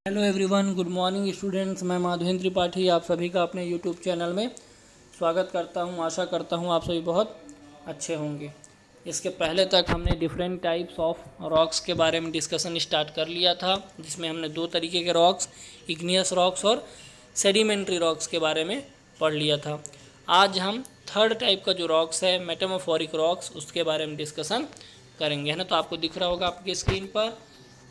Hello everyone, good morning students. मैं माधवेंद्र त्रिपाठी आप सभी का अपने यूट्यूब चैनल में स्वागत करता हूं। आशा करता हूं आप सभी बहुत अच्छे होंगे। इसके पहले तक हमने डिफरेंट टाइप्स ऑफ रॉक्स के बारे में डिस्कशन स्टार्ट कर लिया था, जिसमें हमने दो तरीके के रॉक्स, इग्नियस रॉक्स और सेडिमेंट्री रॉक्स के बारे में पढ़ लिया था। आज हम थर्ड टाइप का जो रॉक्स है, मेटामॉर्फिक रॉक्स, उसके बारे में डिस्कशन करेंगे, है ना। तो आपको दिख रहा होगा आपकी स्क्रीन पर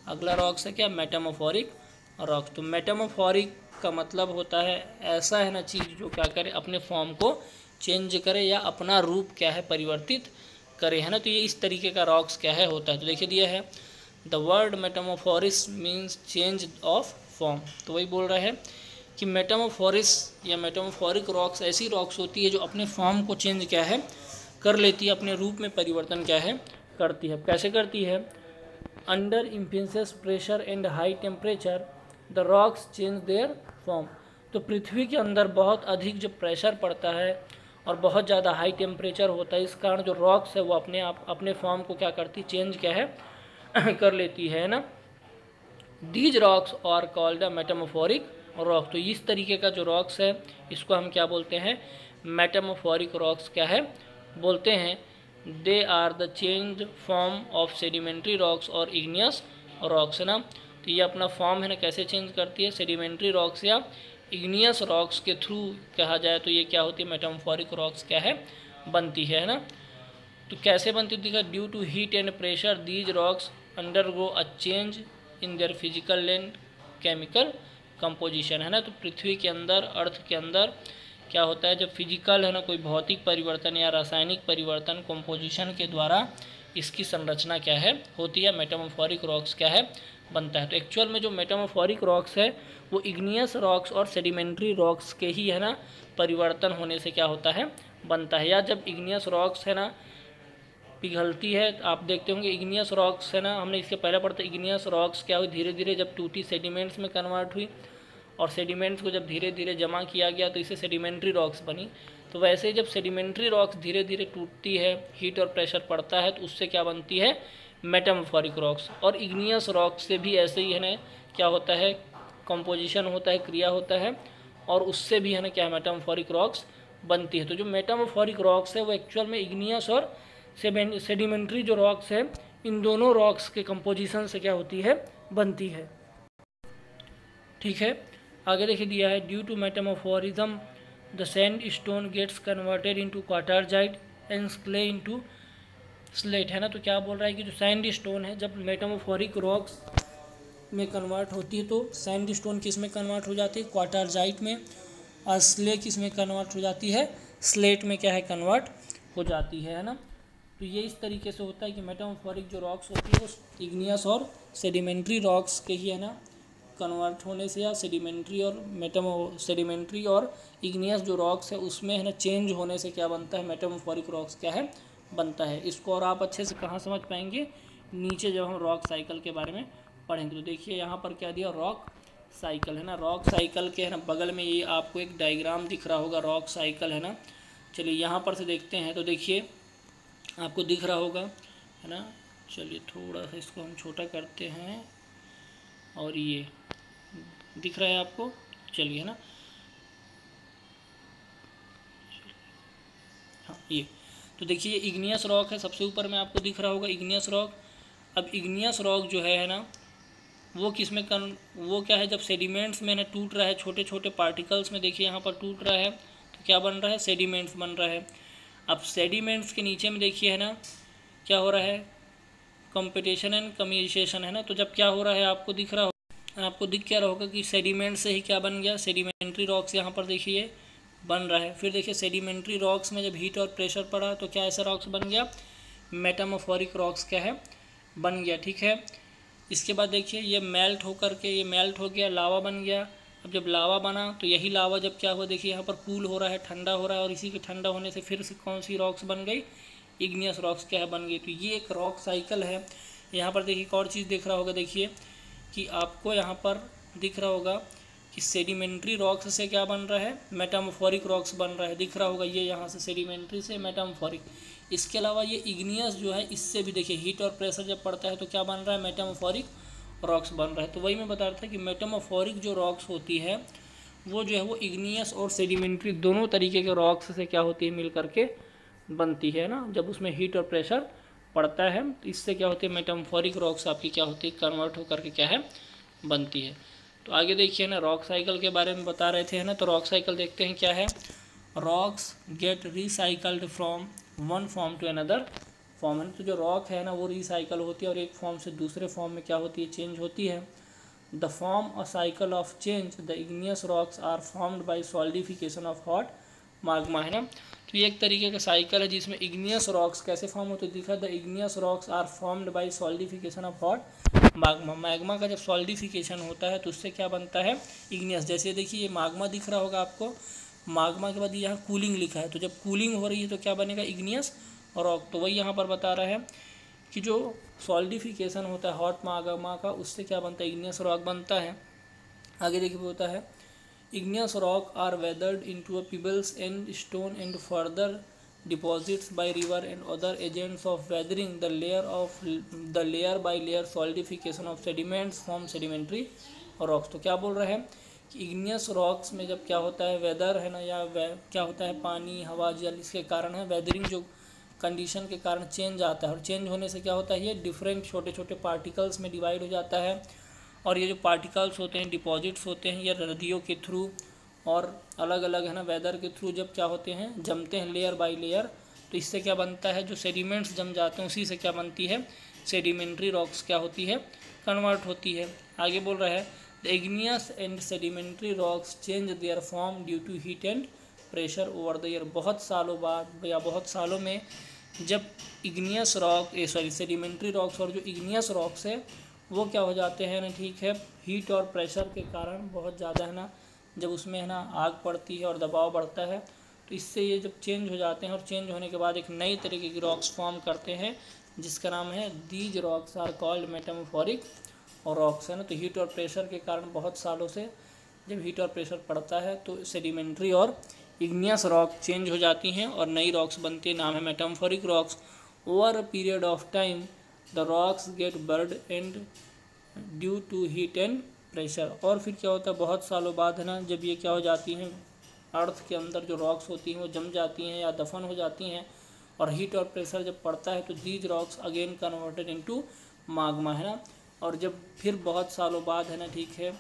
अगला रॉक्स है क्या, मेटामॉर्फिक रॉक्स। तो मेटामॉर्फिक का मतलब होता है ऐसा है ना चीज़ जो क्या करे, अपने फॉर्म को चेंज करे या अपना रूप क्या है परिवर्तित करे, है ना। तो ये इस तरीके का रॉक्स क्या है होता है। तो देखिए दिया है the word Metamorphosis means change of form. तो वही बोल रहा है कि मेटामॉर्फोसिस या मेटामॉर्फिक रॉक्स ऐसी रॉक्स होती है जो अपने फॉर्म को चेंज क्या है कर लेती है, अपने रूप में परिवर्तन क्या है करती है। कैसे करती है? Under intense pressure and high temperature the rocks change their form. तो पृथ्वी के अंदर बहुत अधिक जब प्रेशर पड़ता है और बहुत ज़्यादा हाई टेम्परेचर होता है, इस कारण जो रॉक्स है वो अपने आप अपने फॉर्म को क्या करती, चेंज क्या है कर लेती है ना। These rocks are called the metamorphic rock. तो इस तरीके का जो रॉक्स है इसको हम क्या बोलते हैं, मेटामॉर्फिक रॉक्स क्या है बोलते हैं। They are the change form of sedimentary rocks और इग्नियस रॉक्स, है ना। तो ये अपना फॉर्म है ना कैसे चेंज करती है, सेडिमेंट्री रॉक्स या इग्नियस रॉक्स के थ्रू कहा जाए तो ये क्या होती है, मेटामॉर्फिक रॉक्स क्या है बनती है ना। तो कैसे बनती है, due to heat and pressure these rocks undergo a change in their physical and chemical composition, है ना। तो पृथ्वी के अंदर, अर्थ के अंदर क्या होता है, जब फिजिकल है ना कोई भौतिक परिवर्तन या रासायनिक परिवर्तन कंपोजिशन के द्वारा इसकी संरचना क्या है होती है, मेटामॉर्फिक रॉक्स क्या है बनता है। तो एक्चुअल में जो मेटामॉर्फिक रॉक्स है वो इग्नियस रॉक्स और सेडिमेंट्री रॉक्स के ही है ना परिवर्तन होने से क्या होता है बनता है। या जब इग्नियस रॉक्स है ना पिघलती है, आप देखते होंगे इग्नियस रॉक्स है ना, हमने इसके पहले पढ़ा था इग्नियस रॉक्स क्या हुई, धीरे धीरे जब टूटी सेडिमेंट्स में कन्वर्ट हुई और सेडिमेंट्स को जब धीरे धीरे जमा किया गया तो इसे सेडिमेंट्री रॉक्स बनी। तो वैसे ही जब सेडिमेंट्री रॉक्स धीरे धीरे टूटती है, हीट और प्रेशर पड़ता है, तो उससे क्या बनती है, मेटामॉर्फिक रॉक्स। और इग्नियस रॉक्स से भी ऐसे ही है ना क्या होता है, कंपोजिशन होता है, क्रिया होता है, और उससे भी है ना क्या मेटामॉर्फिक रॉक्स बनती है। तो जो मेटामॉर्फिक रॉक्स है वो एक्चुअल में इग्नियस और सेडिमेंट्री जो रॉक्स है, इन दोनों रॉक्स के कंपोजिशन से क्या होती है, बनती है। ठीक है, आगे देखिए दिया है due to metamorphism the sand stone gets converted into quartzite and clay into slate, है ना। तो क्या बोल रहा है कि जो सैंड स्टोन है जब मेटामॉर्फिक रॉक्स में कन्वर्ट होती है तो सैंड स्टोन किस में कन्वर्ट हो जाती है, क्वार्टरजाइट में, और स्ले किस में कन्वर्ट हो जाती है, स्लेट में क्या है कन्वर्ट हो जाती है ना। तो ये इस तरीके से होता है कि मेटामॉर्फिक जो रॉक्स होती है वो इग्नियस और सेडिमेंट्री रॉक्स के ही है ना कन्वर्ट होने से, या सेडिमेंट्री और इग्नियस जो रॉक्स है उसमें है ना चेंज होने से क्या बनता है, मेटामॉर्फिक रॉक्स क्या है बनता है। इसको और आप अच्छे से कहाँ समझ पाएंगे, नीचे जब हम रॉक साइकिल के बारे में पढ़ेंगे। तो देखिए यहाँ पर क्या दिया, रॉक साइकिल, है ना। रॉक साइकिल के है ना बगल में ये आपको एक डायग्राम दिख रहा होगा, रॉक साइकिल, है ना। चलिए यहाँ पर से देखते हैं, तो देखिए आपको दिख रहा होगा, है ना। चलिए थोड़ा सा इसको हम छोटा करते हैं, और ये दिख रहा है आपको, चलिए, है ना। हाँ ये तो देखिए ये इग्नियस रॉक है, सबसे ऊपर में आपको दिख रहा होगा इग्नियस रॉक। अब इग्नियस रॉक जो है ना वो किस में वो क्या है, जब सेडिमेंट्स में ना टूट रहा है, छोटे छोटे पार्टिकल्स में देखिए यहाँ पर टूट रहा है, तो क्या बन रहा है, सेडिमेंट्स बन रहा है। अब सेडिमेंट्स के नीचे में देखिए है ना क्या हो रहा है, कंपटीशन एंड कम्यूनिकेशन, है ना। तो जब क्या हो रहा है आपको दिख रहा होगा, आपको दिख क्या रहा होगा कि सेडिमेंट से ही क्या बन गया, सेडिमेंट्री रॉक्स यहाँ पर देखिए बन रहा है। फिर देखिए सेडिमेंट्री रॉक्स में जब हीट और प्रेशर पड़ा तो क्या ऐसा रॉक्स बन गया, मेटामॉर्फिक रॉक्स क्या है बन गया। ठीक है, इसके बाद देखिए ये मेल्ट होकर के, ये मेल्ट हो गया, लावा बन गया। अब जब लावा बना तो यही लावा जब क्या हुआ, देखिए यहाँ पर कूल हो रहा है, ठंडा हो रहा है, और इसी के ठंडा होने से फिर से कौन सी रॉक्स बन गई, इग्नियस रॉक्स क्या है बन गई। तो ये एक रॉक साइकिल है। यहाँ पर देखिए एक और चीज़ दिख रहा होगा, देखिए कि आपको यहाँ पर दिख रहा होगा कि सेडिमेंट्री रॉक्स से क्या बन रहा है, मेटामॉर्फिक रॉक्स बन रहा है, दिख रहा होगा ये यहाँ से सेडिमेंट्री से मेटामॉर्फिक। इसके अलावा ये इग्नियस जो है इससे भी देखिए हीट और प्रेशर जब पड़ता है तो क्या बन रहा है, मेटामॉर्फिक रॉक्स बन रहा है। तो वही मैं बता रहा था कि मेटामॉर्फिक जो रॉक्स होती है वो जो है वो इग्नियस और सेडिमेंट्री दोनों तरीके के रॉक्स से क्या होती है, मिल करके बनती है ना। जब उसमें हीट और प्रेशर पड़ता है तो इससे क्या होती है, मेटामॉर्फिक रॉक्स आपकी क्या होती है, कन्वर्ट होकर के क्या है, बनती है। तो आगे देखिए ना, रॉक साइकिल के बारे में बता रहे थे है ना। तो रॉक साइकिल देखते हैं क्या है। Rocks get recycled from one form to another form है। तो जो रॉक है ना वो रिसाइकल होती है और एक फॉर्म से दूसरे फॉर्म में क्या होती है, चेंज होती है। The form a cycle of change the igneous rocks are formed by solidification of hot magma है ना। तो ये एक तरीके का साइकिल है जिसमें इग्नियस रॉक्स कैसे फॉर्म होते दिखा। The igneous rocks are formed by solidification of hot magma. Magma का जब सॉलिडिफिकेशन होता है तो उससे क्या बनता है, इग्नियस। जैसे देखिए ये माग्मा दिख रहा होगा आपको, माग्मा के बाद यहाँ कूलिंग लिखा है, तो जब कूलिंग हो रही है तो क्या बनेगा, इग्नियस रॉक। तो वही यहाँ पर बता रहा है कि जो सॉलिडिफिकेशन होता है हॉट माग्मा का, उससे क्या बनता है, इग्नियस रॉक बनता है। आगे देखिए होता है igneous rock are weathered into a pebbles and stone and further deposits by river and other agents of weathering the layer by layer solidification of sediments form sedimentary rocks. तो क्या बोल रहे हैं कि इग्नियस रॉक्स में जब क्या होता है, वेदर है ना, या क्या होता है, पानी हवा जल, इसके कारण है वेदरिंग जो कंडीशन के कारण चेंज आता है। और चेंज होने से क्या होता है, ये डिफरेंट छोटे छोटे पार्टिकल्स में डिवाइड हो जाता है। और ये जो पार्टिकल्स होते हैं, डिपॉजिट्स होते हैं, ये नदियों के थ्रू और अलग अलग है ना वेदर के थ्रू जब क्या होते हैं, जमते हैं लेयर बाय लेयर, तो इससे क्या बनता है, जो सेडिमेंट्स जम जाते हैं उसी से क्या बनती है, सेडिमेंट्री रॉक्स क्या होती है, कन्वर्ट होती है। आगे बोल रहा है the igneous and sedimentary rocks change their form due to heat and pressure over the year. बहुत सालों बाद या बहुत सालों में जब इग्नियस रॉक सेडिमेंट्री रॉक्स और जो इग्नियस रॉक्स है वो क्या हो जाते हैं ना, ठीक है, हीट और प्रेशर के कारण बहुत ज़्यादा है ना, जब उसमें है ना आग पड़ती है और दबाव बढ़ता है तो इससे ये जब चेंज हो जाते हैं और चेंज होने के बाद एक नई तरीके की रॉक्स फॉर्म करते हैं जिसका नाम है these rocks are called metamorphic और रॉक्स है ना। तो हीट और प्रेशर के कारण बहुत सालों से जब हीट और प्रेशर पड़ता है तो सेडिमेंट्री और इग्नियस रॉक चेंज हो जाती हैं और नई रॉक्स बनती है, नाम है metamorphic rocks. Over a period of time the rocks get buried and due to heat and pressure. और फिर क्या होता है, बहुत सालों बाद है ना, जब ये क्या हो जाती हैं, अर्थ के अंदर जो रॉक्स होती हैं वो जम जाती हैं या दफन हो जाती हैं और हीट और प्रेशर जब पड़ता है तो these rocks again converted into Magma है ना। और जब फिर बहुत सालों बाद है ना, ठीक है,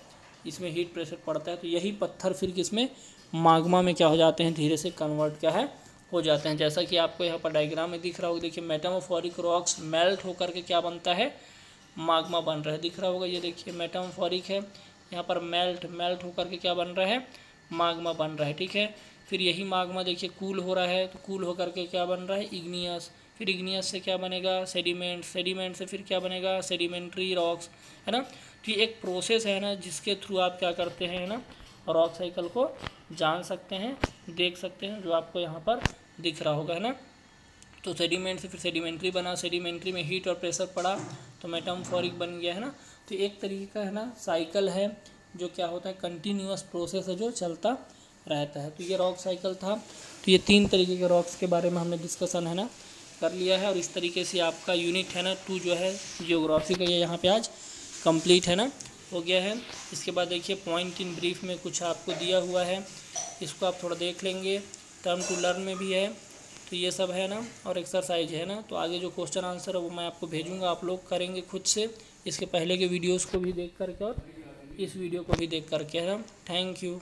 इसमें हीट प्रेशर पड़ता है तो यही पत्थर फिर किसमें, माग्मा में क्या हो जाते हैं, धीरे से कन्वर्ट क्या है, हो जाते हैं। जैसा कि आपको यहाँ पर डायग्राम में दिख रहा होगा, देखिए मेटामॉर्फिक रॉक्स मेल्ट होकर के क्या बनता है, माग्मा बन रहा है, दिख रहा होगा। ये देखिए मेटामॉर्फिक है, यहाँ पर मेल्ट होकर के क्या बन रहा है, माग्मा बन रहा है, ठीक है। फिर यही माग्मा देखिए कूल हो रहा है तो कूल होकर के क्या बन रहा है, इग्नियस। फिर इग्नियस से क्या बनेगा, सेडिमेंट से फिर क्या बनेगा, सेडिमेंट्री रॉक्स है ना। तो ये एक प्रोसेस है ना जिसके थ्रू आप क्या करते हैं ना, रॉक साइकिल को जान सकते हैं, देख सकते हैं, जो आपको यहाँ पर दिख रहा होगा है ना। तो सेडिमेंट से फिर सेडिमेंट्री बना, सेडिमेंट्री में हीट और प्रेशर पड़ा तो मेटामॉर्फिक बन गया है ना। तो एक तरीके का है ना साइकिल है जो क्या होता है, कंटिन्यूअस प्रोसेस है जो चलता रहता है। तो ये रॉक साइकिल था। तो ये 3 तरीके के रॉक्स के बारे में हमने डिस्कशन है ना कर लिया है और इस तरीके से आपका यूनिट है ना 2 जो है जियोग्राफी का ये यहाँ पे आज कंप्लीट है ना हो गया है। इसके बाद देखिए पॉइंट इन ब्रीफ में कुछ आपको दिया हुआ है, इसको आप थोड़ा देख लेंगे, टर्म टू लर्न में भी है, तो ये सब है ना, और एक्सरसाइज है ना। तो आगे जो क्वेश्चन आंसर है वो मैं आपको भेजूंगा, आप लोग करेंगे खुद से, इसके पहले के वीडियोस को भी देख करके और इस वीडियो को भी देख करके है ना। Thank you.